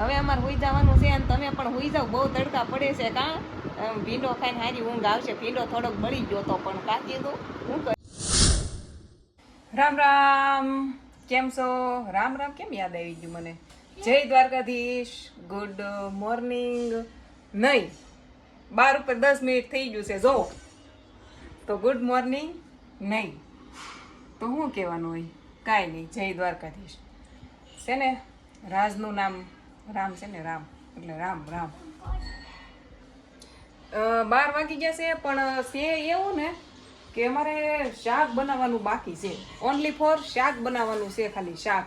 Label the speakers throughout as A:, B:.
A: હવે અમારે હુઈ જવાનું છે અને તમે પણ હુઈ જાવ, બહુ તડકા પડે છે. કાં ભીંડો ખાઈને હારી ઊંઘ આવશે. ભીંડો થોડોક બળી ગયો તો પણ કાચી તો હું કર. રામ રામ, કેમ છો? રામ રામ કેમ યાદ આવી ગયું મને? જય દ્વારકાધીશ. Good morning. નહીં, 12 ઉપર 10 મિનિટ થઈ ગયું છે જો, તો ગુડ મોર્નિંગ નહીં તો શું કહેવાનું હોય? કાંઈ નહીં, જય દ્વારકાધીશ છે ને. રાજનું નામ રામ છે ને, રામ એટલે રામ રામ. 12 વાગી ગયા છે પણ છે એવું ને કે અમારે શાક બનાવવાનું બાકી છે. ઓનલી ફોર શાક બનાવવાનું છે, ખાલી શાક.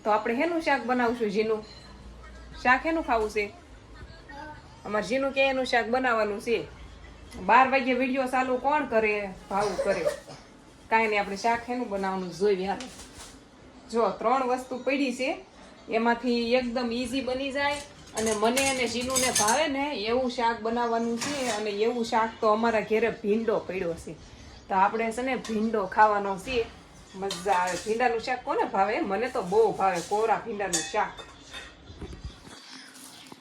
A: તો આપણે હેનું શાક બનાવશું? જીનું શાક હેનું ખાવું છે? અમારે જીનું કે એનું શાક બનાવવાનું છે. 12 વાગ્યે વિડીયો ચાલુ કોણ કરે? ભાવું કરે. કાંઈ નહીં, આપણે શાક હેનું બનાવવાનું જોઈએ. હાલ જો 3 વસ્તુ પડી છે, એમાંથી એકદમ ઈઝી બની જાય અને મને અને જીનુને ભાવે ને એવું શાક બનાવવાનું છે. અને એવું શાક તો અમારા ઘરે ભીંડો પડ્યો છે, તો આપણે છે ને ભીંડો ખાવાનો છે. મજા આવે. ભીંડાનું શાક કોને ભાવે? મને તો બહુ ભાવે, કોરા ભીંડાનું શાક.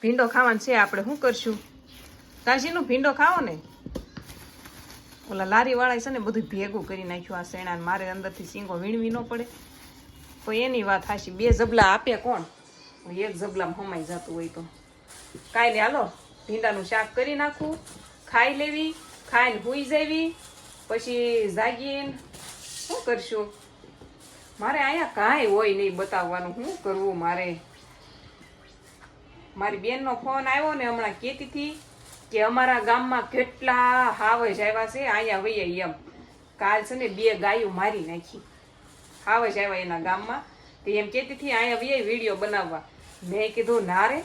A: ભીંડો ખાવાનું છે. આપણે શું કરશું? કાશીનું ભીંડો ખાવો ને. ઓલા લારી વાળા છે ને બધું ભેગું કરી નાખ્યું આ શેણા. મારે અંદરથી શીંગો વીણવી ન પડે તો એની વાત હાશી. 2 જબલા આપે કોણ? 1 જબલામાં હમાઈ જતું હોય તો કાંઈ નહીં. હાલો ભીંડાનું શાક કરી નાખું, ખાઈ લેવી, ખાઈને હુઈ જવી, પછી જાગીને શું કરશું? મારે અહીંયા કાંઈ હોય નહીં બતાવવાનું. શું કરવું મારે? મારી બેનનો ફોન આવ્યો ને હમણાં, કહેતી હતી કે અમારા ગામમાં કેટલા હાવજ આવ્યા છે, અહીંયા વૈયા એમ. કાલ છે ને 2 ગાયું મારી નાખી. હાવજ આવ્યા એના ગામમાં, તો એમ કહેતી હતી અહીંયા વૈયા વિડીયો બનાવવા. મેં કીધું ના રે,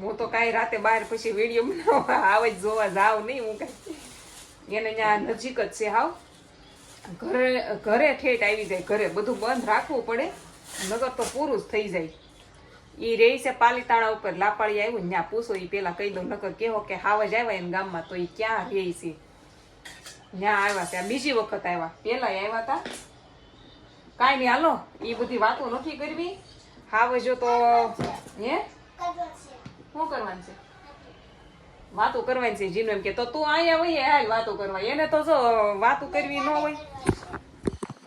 A: હું તો કાંઈ રાતે 12 પછી વિડીયો બનાવવા હાવજ જોવા જાવ નહીં. હું કાંઈ એને ત્યાં નજીક જ છે હાવ. ઘરે ઠેઠ આવી જાય. ઘરે બધું બંધ રાખવું પડે, નગર તો પૂરું જ થઈ જાય. એ રહી છે પાલીતાણા ઉપર. લાપાળી આવ્યું ને ત્યાં પૂછો, એ પેલા કહી દઉં, નકર કેવો કે હાવજ આવ્યા એને ગામમાં તો એ ક્યાં રહે છે. ત્યાં આવ્યા છે, બીજી વખત આવ્યા. પેલા આવ્યા હતા. કાંઈ નહીં, હાલો એ બધી વાતો નથી કરવી. હાવજો તો હે શું કરવાનું છે? વાતો કરવાની છે. જીનું એમ કે તો તું અહીંયા હોય હાલ વાતો કરવા. એને તો જો વાતો કરવી ન હોય.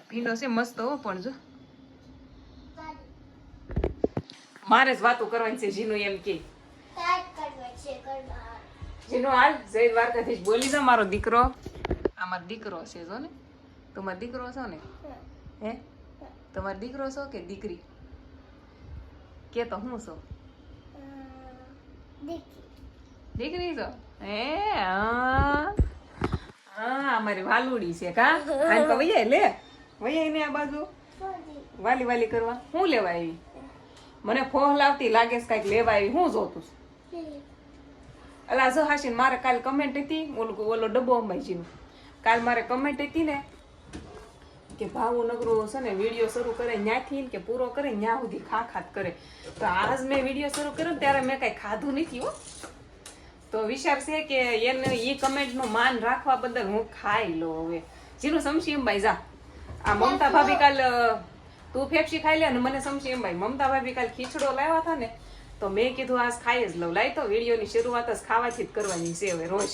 A: ભીંડો છે મસ્ત હો, પણ જો મારે જ વાતો કરવાની છે. જીનું એમ કે જીનું હાલ જય દ્વારકાધીશ બોલી જા. મારો દીકરો, અમારો દીકરો છે જો ને. તમારો દીકરો છો ને? હે તમારો દીકરો છો કે દીકરી? કે તો હું છો? દીકરી છો? હે હા, અમારી વાલુડી છે. કા આને તો વૈયા લે, વૈયા ને આ બાજુ વાલી વાલી કરવા. હું લેવા આવી? મને ફોહ લાવતી લાગે છે કાંઈક લેવા આવી. હું જોતું અલા જો હાશીન મારે કાલ કમેન્ટ હતી, ઓલો ડબ્બો અંબાઈજીનો. કાલ મારે કમેન્ટ હતી ને કે ભાવું નગરો છે ને વિડીયો શરૂ કરે ન્યાથી કે પૂરો કરે ન્યા સુધી ખાખાત કરે. તો આજ મેં વિડીયો શરૂ કર્યો ત્યારે મેં કાંઈ ખાધું નથી હો. તો વિચાર છે કે એને એ કમેન્ટનું માન રાખવા બદલ હું ખાઈ લો. હવે જેનું સમસી અંબાઈ જા. આ મમતા ભાભી કાલ તું ફેફસી ખાઈ લે અને મને સમસી અંબાઈ. મમતા ભાભી કાલ ખીચડો લાવ્યા હતા ને તો મેં કીધું આજ ખાઈ જ લઉં. લાઈ તો વિડીયોની શરૂઆત જ ખાવાથી જ કરવાની છે હવે રોજ.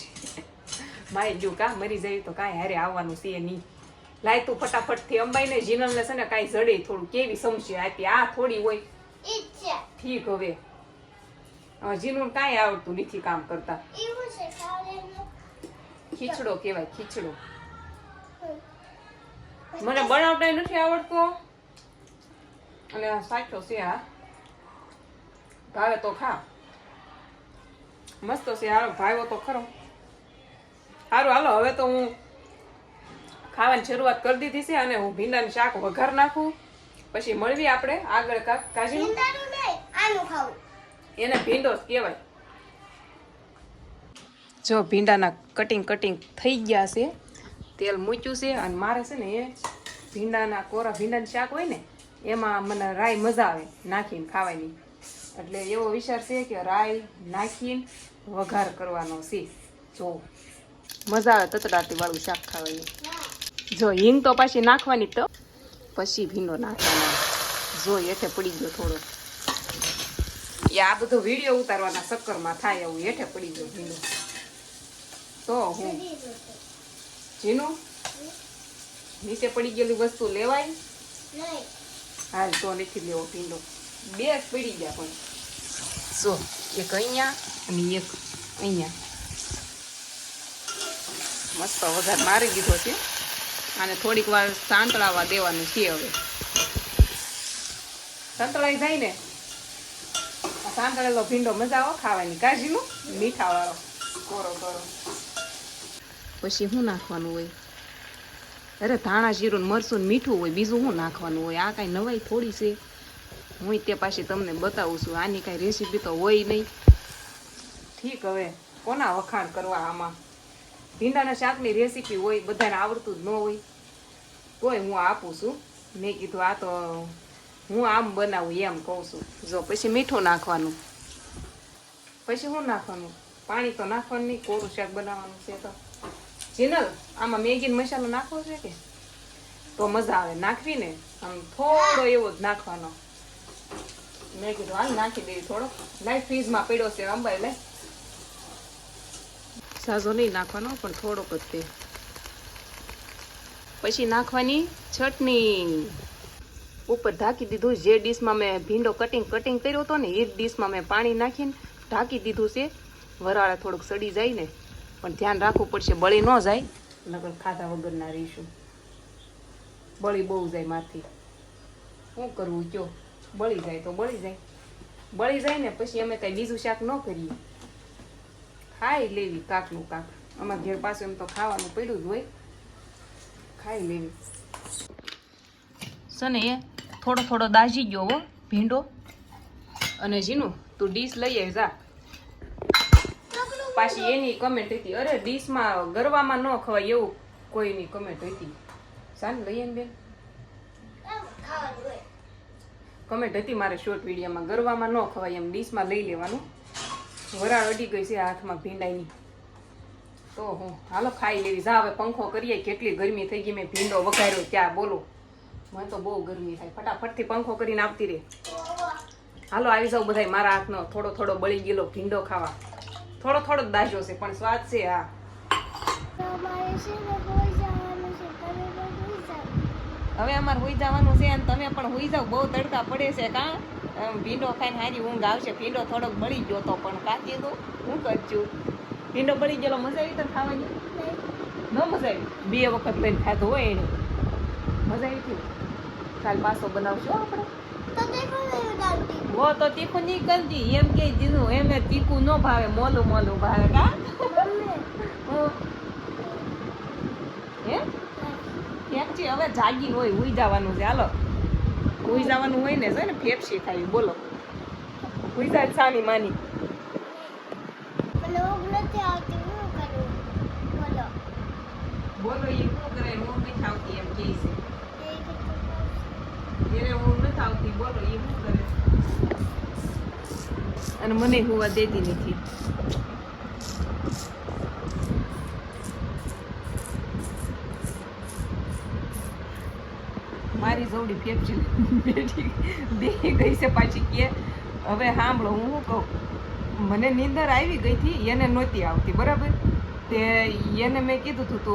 A: માય જો કા મરી જાય તો કાંઈ હારે આવવાનું છે નહીં. લાય તું ફટાફટથી અંબાઈને જીનલને છે ને કાંઈ જડે થોડું. કેવી સમસી આપી આ થોડી હોય ઠીક. હવે જીનું કાંઈ આવડતું નથી કામ કરતા. ખીચડો કહેવાય, ખીચડો. મને બનાવતા નથી આવડતો અને સાચો છે. આ ભાવે તો ખા, મસ્ત છે. હાલો ભાવ્યો તો ખરો. સારું હાલો હવે તો હું ખાવાની શરૂઆત કરી દીધી છે અને હું ભીંડાનું શાક વઘાર નાખું. પછી મળવી આપણે આગળ. કાજી એને ભીંડો જ કહેવાય. જો ભીંડાના કટિંગ થઈ ગયા છે, તેલ મૂક્યું છે. અને મારે છે ને એ ભીંડાના કોરા ભીંડાનું શાક હોય ને એમાં મને રાઈ મજા આવે નાખીને ખાવાની. એટલે એવો વિચાર છે કે રાઈ નાખીને વઘાર કરવાનો છે. જો મજા આવે તતડાટી વાળું શાક ખાવાની. જો હિંગ તો પાછી નાખવાની, તો પછી ભીંડો નાખવાનો. જો એઠે પડી ગયો થોડો, એ આ બધો વિડીયો ઉતારવાના ચક્કરમાં થાય એવું હેઠે પડી ગયો ભીંડો. તો હું જીનું નીચે પડી ગયેલી વસ્તુ લેવાય? હાલ તો નથી લેવો ભીંડો. બે જ પડી ગયા પણ જો એક અહીંયા અને એક અહીંયા. મસ્ત વઘાર મારી દીધો છે. અને થોડીક વાર સાંતળાવા દેવાનું છે. હવે સંતળાઈ જાય ને સાંતળેલો ભીંડો મજા આવે ખાવાની. કાજીનું મીઠા વાળો કોરો કોરો. પછી શું નાખવાનું હોય? અરે ધાણા જીરું મરચું મીઠું હોય, બીજું શું નાખવાનું હોય? આ કાંઈ નવાઈ થોડી છે. હું તે પાછી તમને બતાવું છું. આની કાંઈ રેસીપી તો હોય નહીં. ઠીક, હવે કોના વખાણ કરવા આમાં? ભીંડાના શાકની રેસીપી હોય, બધાને આવડતું જ ન હોય, તોય હું આપું છું. મેં કીધું આ તો હું આમ બનાવું એમ કહું છું. જો પછી મીઠું નાખવાનું. પછી શું નાખવાનું? પાણી તો નાખવાનું નહીં, કોરું શાક બનાવવાનું છે. તો જીનલ આમાં મેગીનો મસાલો નાખવો છે કે? તો મજા આવે નાખવી ને. આમ થોડો એવો જ નાખવાનો. મેં કીધું હાલ નાખી દેવી થોડો. લાઈ ફ્રીજમાં પડ્યો છે અંબાઈ લાઈ. સાજો નહીં નાખવાનો પણ થોડોક જ તે. પછી નાખવાની ચટણી. ઉપર ઢાંકી દીધું. જે ડીશમાં મેં ભીંડો કટિંગ કર્યો હતો ને એ જ ડીશમાં મેં પાણી નાખીને ઢાંકી દીધું છે. વરાળે થોડુંક સડી જાય ને, પણ ધ્યાન રાખવું પડશે બળી ન જાય, નકર ખાધા વગરના રહીશું. બળી બહુ જાય મારથી. શું કરવું કયો? બળી જાય તો બળી જાય. બળી જાય ને પછી અમે કાંઈ બીજું શાક ન કરીએ, ખાઈ લેવી કાકનું કાક. અમારા ઘેર પાસે એમ તો ખાવાનું પડ્યું જ હોય, ખાઈ લેવી. સને એ થોડો થોડો દાજી ગયો હો ભીંડો. અને જીનું તું ડીશ લઈ આવી જા. પાછી એની કમેન્ટ હતી, અરે ડીશમાં ગરવામાં ન ખવાય એવું કોઈની કમેન્ટ હતી. સાન લઈએ ને બેન કમેન્ટ હતી મારે શોર્ટ વિડીયોમાં, ગરવામાં ન ખવાય એમ ડીશમાં લઈ લેવાનું. વરાળ અડી ગઈ છે હાથમાં ભીંડાની. તો હું હાલો ખાઈ લેવી. જા હવે પંખો કરીએ. કેટલી ગરમી થઈ ગઈ. મેં ભીંડો વઘાર્યો ત્યાં બોલો. મને તો બહુ ગરમી થાય. ફટાફટથી પંખો કરીને આવતી રહે. હાલો આવી જાવ બધા મારા હાથનો થોડો થોડો બળી ગયેલો ભીંડો ખાવા. થોડો થોડો જ દાજો છે પણ સ્વાદ છે. હા હવે અમારે હુઈ જવાનું છે અને તમે પણ હુઈ જાવ. બહુ તડકા પડે છે કા? ભીંડો ખાઈને હારી ઊંઘ આવશે. ભીંડો થોડોક બળી ગયો તો પણ કાચી તો હું કરશું. ભીંડો બળી ગયેલો મજા આવી તને ખાવાની? ન મજા આવી? 2 વખત લઈને ખાધો હોય એને. મજા આવી હતી? કાલ પાછો બનાવશો આપણે. વો તો તીખું નહીં કરતી એમ કે દીધું. એમ તીખું ન ભાવે, મોલું મોલું ભાવે કા? હે કેમ છે? હવે જાગી હોય, હુઈ જવાનું છે. હાલો હુઈ જવાનું હોય ને, છે ને ફેફસી ખાવી. બોલો હુઈ જાય સાની માની. બોલો એ શું કરે? હું નથી આવતી એમ કે છે. એને હું નથી આવતી બોલો એ શું કરે? અને મને હુવા દેતી નથી. મારી જોડી ફેફસી બેઠી ગઈ છે પાછી કે હવે સાંભળો હું શું કહું. મને નીંદર આવી ગઈ હતી, એને નહોતી આવતી બરાબર. તે એને મેં કીધું હતું તો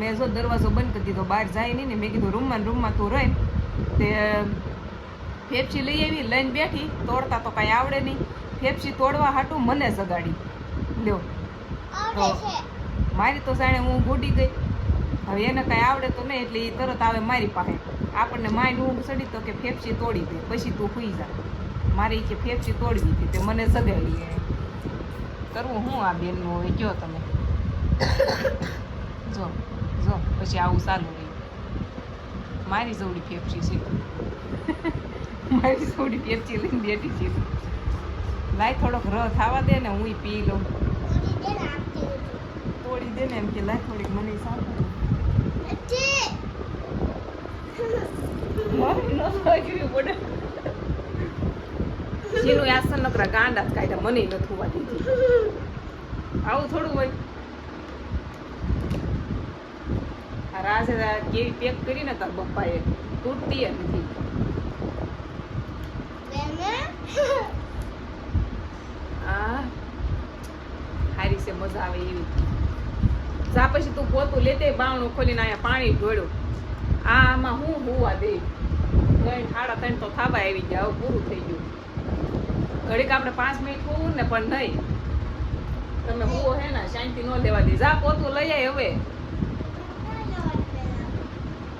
A: મેં જો દરવાજો બંધ કરી દીધો, બહાર જાય નહીં ને. મેં કીધું રૂમમાં તું રહે. તે ફેફસી લઈ આવી, લઈને બેઠી. તોડતા તો કાંઈ આવડે નહીં. ફેફસી તોડવા હાટું મને જગાડી લ્યો. તો મારી તો જાણે હું ગોડી ગઈ. હવે એને કાંઈ આવડે તો નહીં એટલે એ તરત આવે મારી પાસે. આપણને માઇન્ડ ઊંઘ ચડી તો કે ફેફસી તોડી દે પછી તું સુઈ જા. મારે કે ફેફસી તોડવી હતી તે મને જગાડી. કરવું હું આ બેનનું હોય કયો તમે? જો જો પછી આવું ચાલુ રહ્યું. મારી જોડી ફેફસી છે. મારી જોડી ફેફસી લઈને બેઠી છે. લાય થોડોક રસ થવા દે ને, હું પી લઉં. તોડી દે ને એમ કે લાય થોડીક મને સારું. આસન નકરા ગાંડા જ કાઢ્યા. મને નથી હોવા દીધી. આવું થોડું હોય. આ રાજ કેવી પેક કરીને તાર પપ્પાએ તૂટતી નથી. મજા આવે એવી. જા પછી તું પોતું લેતે બાવણું ખોલીને અહીંયા પાણી ઢોળ્યું. આમાં હું હુવા દે 3:30 તો થાબા આવી ગયા. હવે પૂરું થઈ ગયું. ઘડીક આપણે 5 મિનિટ હોવું ને પણ નહીં. તમે હુવો હે ને શાંતિ ન લેવા દે. જા પોતું લઈ આય હવે.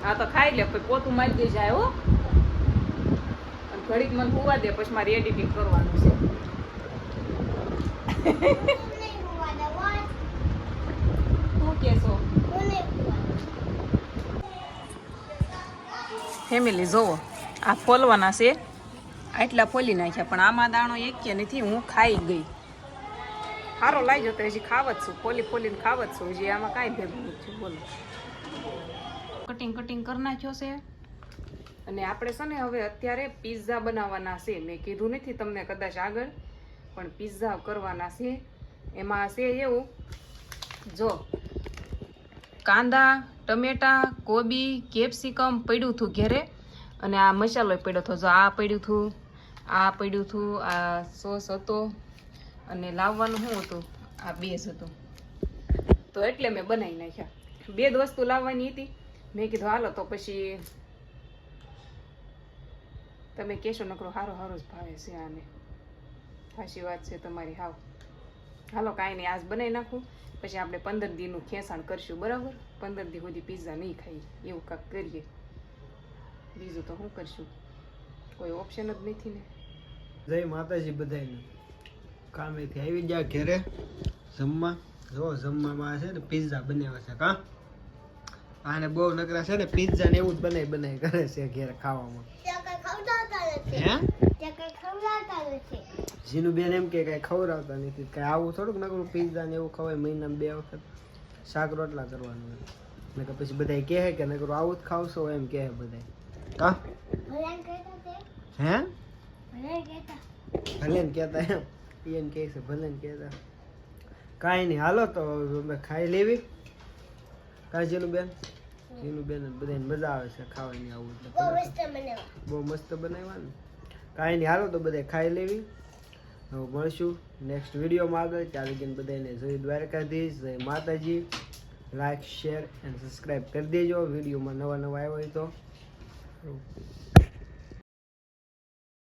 A: હા તો ખાઈ લે પછી પોતું મારી દે જાય હો. ઘડીક મને હુવા દે પછી મારે એડિટિંગ કરવાનું છે. શું કેશો ફેમિલી? જોવો આ ફોલવાના છે. આટલા ફોલી નાખ્યા પણ આમાં દાણો એક કે નથી. હું ખાઈ ગઈ. સારો લાગ્યો તો હજી ખાવ જ છું. ફોલીને ખાવ જ છું. હજી આમાં કાંઈ ભેગું નથી. બોલો કટિંગ કરી નાખ્યો છે. અને આપણે છે ને હવે અત્યારે પિઝા બનાવવાના છે. મેં કીધું નથી તમને કદાચ આગળ, પણ પિઝા કરવાના છે. એમાં છે એવું, જો કાંદા, ટમેટા, કોબી, કેપ્સિકમ પડ્યું હતું ઘેરે. અને આ મસાલો પડ્યો હતો. જો આ પડ્યું હતું, આ પડ્યું હતું, આ સોસ હતો. અને લાવવાનું શું હતું? આ બેઝ હતું. તો એટલે મેં બનાવી નાખ્યા. 2 જ વસ્તુ લાવવાની હતી. મેં કીધું હાલો તો પછી તમે કહેશો નકરો હારો જ ભાવે છે આને. સાચી વાત છે તમારી. હાવ હાલો કાંઈ નહીં, આજ બનાવી નાખું. પછી આપણે 15 દીનું ખેંચાણ કરશું. બરાબર? 15 દી સુધી પિઝા નહીં ખાઈ એવું કાંઈક કરીએ. બીજું તો શું કરશું? કોઈ ઓપ્શન જ નથી ને.
B: જય માતાજી બધાને. કામેથી આવી ગયા ઘરે જમવા. જો જમવામાં છે ને પિઝા બનાવ્યા છે. કા આને બહુ નકરા છે ને પિઝા ને એવું જ બનાવી કરે છે ઘરે ખાવામાં. જીનું બેન એમ કે કઈ ખવડાવતા નથી. કઈ આવું થોડુંક નકરું પિઝા ને એવું ખવાય. મહિનામાં 2 વખત શાક રોટલા કરવાનું. ને પછી બધા કહે કે નકરું આવું જ ખાવશો એમ કહે બધા. કા હે ભલે ને કહેતા એમ કહે છે. ભલે ને કહેતા કાંઈ નહીં. હાલો તો અમે ખાઈ લેવી. કાંઈ જીનું બેન બધાને મજા આવે છે ખાવાની. આવું બહુ મસ્ત બનાવ્યા ને. કાંઈ નહીં. હાલો તો બધા ખાઈ લેવી. હવે મળશું નેક્સ્ટ વિડીયોમાં આગળ. ત્યાં લગીને બધાને જય દ્વારકાધીશ, જય માતાજી. લાઈક, શેર એન્ડ સબસ્ક્રાઈબ કરી દેજો. વિડીયોમાં નવા આવ્યા હોય તો.